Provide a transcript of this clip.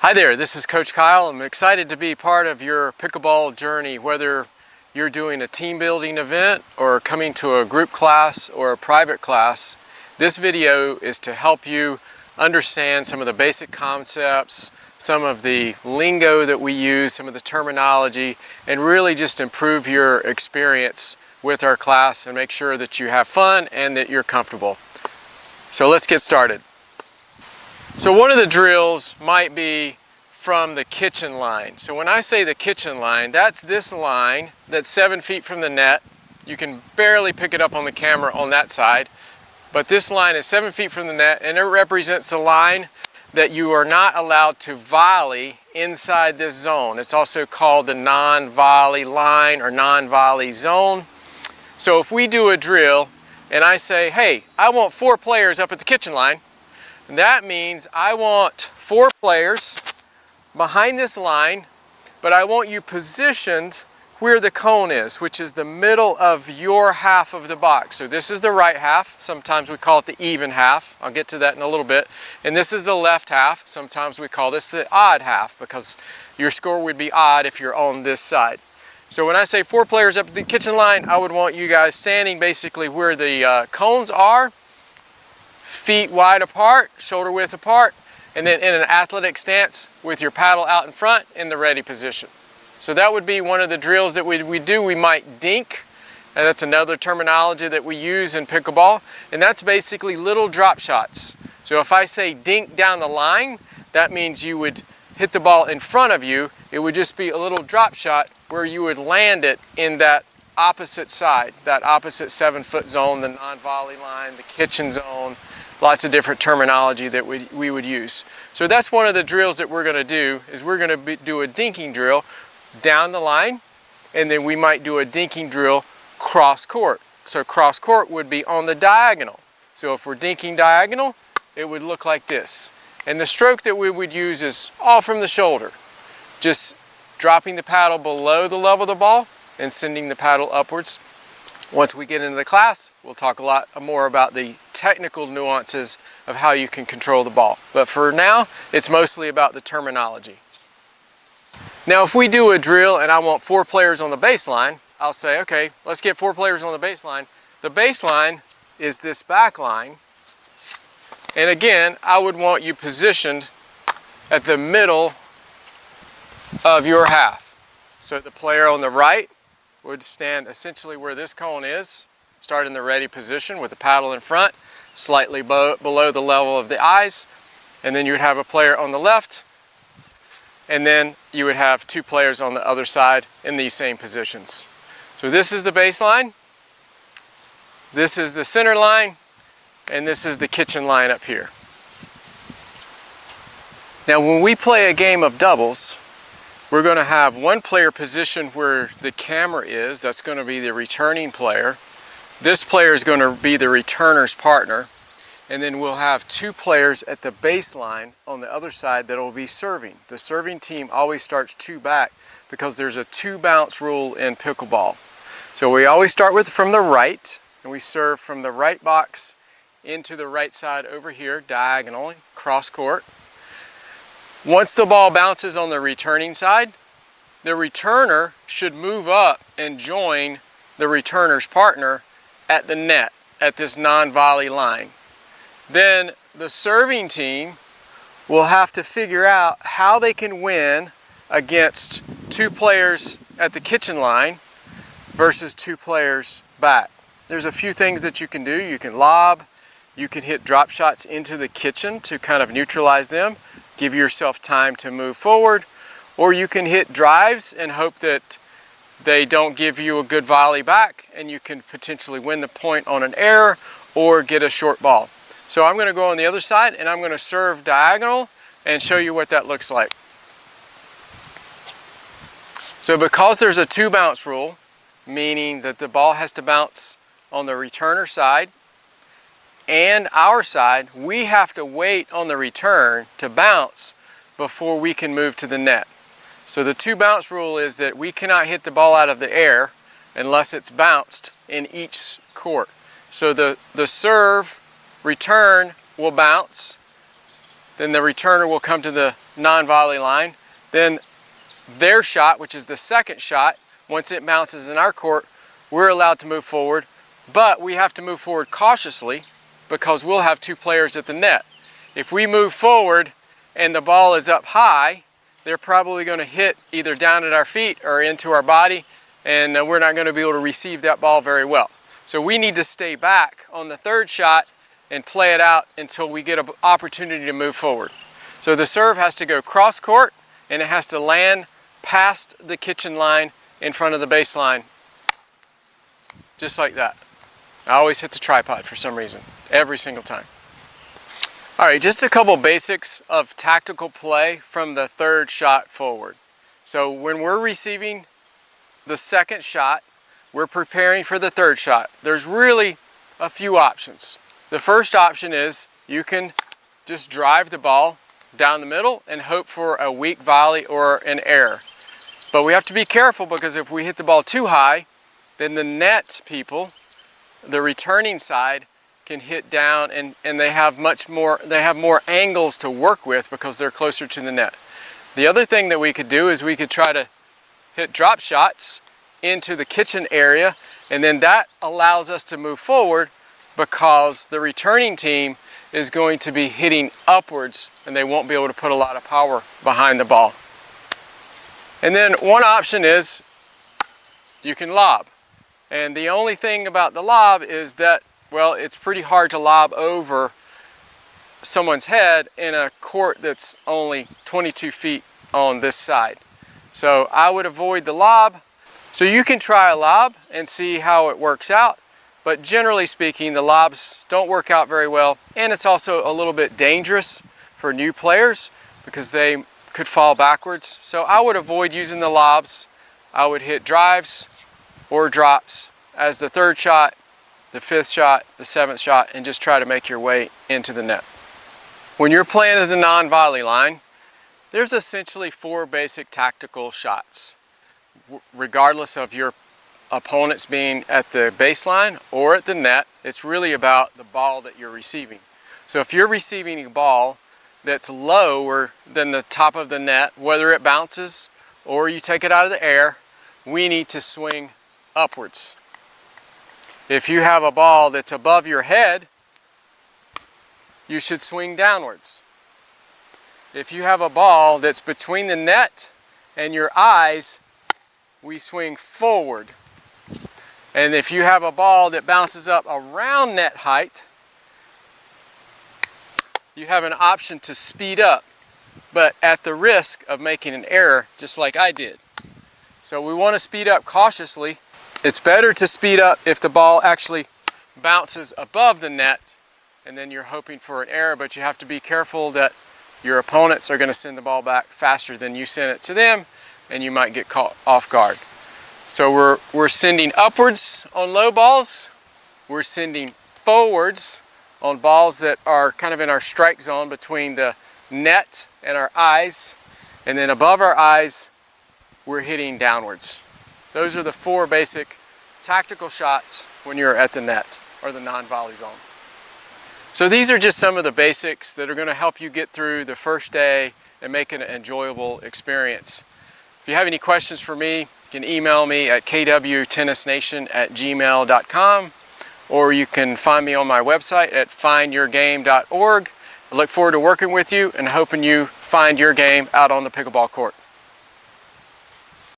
Hi there, this is Coach Kyle. I'm excited to be part of your pickleball journey, whether you're doing a team building event or coming to a group class or a private class. This video is to help you understand some of the basic concepts, some of the lingo that we use, some of the terminology, and really just improve your experience with our class and make sure that you have fun and that you're comfortable. So let's get started. So one of the drills might be from the kitchen line. So when I say the kitchen line, that's this line that's 7 feet from the net. You can barely pick it up on the camera on that side, but this line is 7 feet from the net, and it represents the line that you are not allowed to volley inside this zone. It's also called the non-volley line or non-volley zone. So if we do a drill and I say, hey, I want 4 players up at the kitchen line, that means I want 4 players behind this line, but I want you positioned where the cone is, which is the middle of your half of the box. So this is the right half. Sometimes we call it the even half. I'll get to that in a little bit. And this is the left half. Sometimes we call this the odd half because your score would be odd if you're on this side. So when I say 4 players up at the kitchen line, I would want you guys standing basically where the cones are, feet wide apart, shoulder width apart, and then in an athletic stance with your paddle out in front in the ready position. So that would be one of the drills that we do. We might dink, and that's another terminology that we use in pickleball, and that's basically little drop shots. So if I say dink down the line, that means you would hit the ball in front of you. It would just be a little drop shot where you would land it in that opposite side, that opposite 7-foot zone, the non-volley line, the kitchen zone, lots of different terminology that we would use. So that's one of the drills that we're going to do, is we're going to do a dinking drill down the line, and then we might do a dinking drill cross court. So cross court would be on the diagonal. So if we're dinking diagonal, it would look like this. And the stroke that we would use is all from the shoulder, just dropping the paddle below the level of the ball and sending the paddle upwards. Once we get into the class, we'll talk a lot more about the technical nuances of how you can control the ball. But for now, it's mostly about the terminology. Now if we do a drill and I want 4 players on the baseline, I'll say, okay, let's get 4 players on the baseline. The baseline is this back line. And again, I would want you positioned at the middle of your half. So the player on the right would stand essentially where this cone is, start in the ready position with the paddle in front, slightly below the level of the eyes, and then you would have a player on the left, and then you would have 2 players on the other side in these same positions. So this is the baseline, this is the center line, and this is the kitchen line up here. Now when we play a game of doubles, we're going to have 1 player positioned where the camera is. That's going to be the returning player. This player is going to be the returner's partner. And then we'll have 2 players at the baseline on the other side that will be serving. The serving team always starts 2 back because there's a 2 bounce rule in pickleball. So we always start from the right, and we serve from the right box into the right side over here, diagonally, cross court. Once the ball bounces on the returning side, the returner should move up and join the returner's partner at the net, at this non-volley line. Then the serving team will have to figure out how they can win against 2 players at the kitchen line versus 2 players back. There's a few things that you can do. You can lob, you can hit drop shots into the kitchen to kind of neutralize them, give yourself time to move forward, or you can hit drives and hope that they don't give you a good volley back, and you can potentially win the point on an error or get a short ball. So I'm going to go on the other side and I'm going to serve diagonal and show you what that looks like. So because there's a 2 bounce rule, meaning that the ball has to bounce on the returner side and our side, we have to wait on the return to bounce before we can move to the net. So the 2 bounce rule is that we cannot hit the ball out of the air unless it's bounced in each court. So the serve return will bounce, then the returner will come to the non-volley line. Then their shot, which is the second shot, once it bounces in our court, we're allowed to move forward, but we have to move forward cautiously because we'll have two players at the net. If we move forward and the ball is up high, they're probably going to hit either down at our feet or into our body, and we're not going to be able to receive that ball very well. So we need to stay back on the third shot and play it out until we get an opportunity to move forward. So the serve has to go cross court, and it has to land past the kitchen line in front of the baseline, just like that. I always hit the tripod for some reason, every single time. All right, just a couple basics of tactical play from the third shot forward. So when we're receiving the second shot, we're preparing for the third shot. There's really a few options. The first option is you can just drive the ball down the middle and hope for a weak volley or an error. But we have to be careful, because if we hit the ball too high, then the net people, the returning side, can hit down, and they have more angles to work with because they're closer to the net. The other thing that we could do is we could try to hit drop shots into the kitchen area, and then that allows us to move forward because the returning team is going to be hitting upwards and they won't be able to put a lot of power behind the ball. And then one option is you can lob. And the only thing about the lob is that, well, it's pretty hard to lob over someone's head in a court that's only 22 feet on this side. So I would avoid the lob. So you can try a lob and see how it works out, but generally speaking, the lobs don't work out very well, and it's also a little bit dangerous for new players because they could fall backwards. So I would avoid using the lobs. I would hit drives or drops as the third shot, the fifth shot, the seventh shot, and just try to make your way into the net. When you're playing at the non-volley line, there's essentially four basic tactical shots. Regardless of your opponents being at the baseline or at the net, it's really about the ball that you're receiving. So if you're receiving a ball that's lower than the top of the net, whether it bounces or you take it out of the air, we need to swing upwards. If you have a ball that's above your head, you should swing downwards. If you have a ball that's between the net and your eyes, we swing forward. And if you have a ball that bounces up around net height, you have an option to speed up, but at the risk of making an error, just like I did. So we want to speed up cautiously. It's better to speed up if the ball actually bounces above the net, and then you're hoping for an error, but you have to be careful that your opponents are going to send the ball back faster than you send it to them, and you might get caught off guard. So we're sending upwards on low balls, we're sending forwards on balls that are kind of in our strike zone between the net and our eyes, and then above our eyes we're hitting downwards. Those are the four basic tactical shots when you're at the net or the non-volley zone. So these are just some of the basics that are going to help you get through the first day and make it an enjoyable experience. If you have any questions for me, you can email me at kwtennisnation@gmail.com, or you can find me on my website at findyourgame.org. I look forward to working with you and hoping you find your game out on the pickleball court.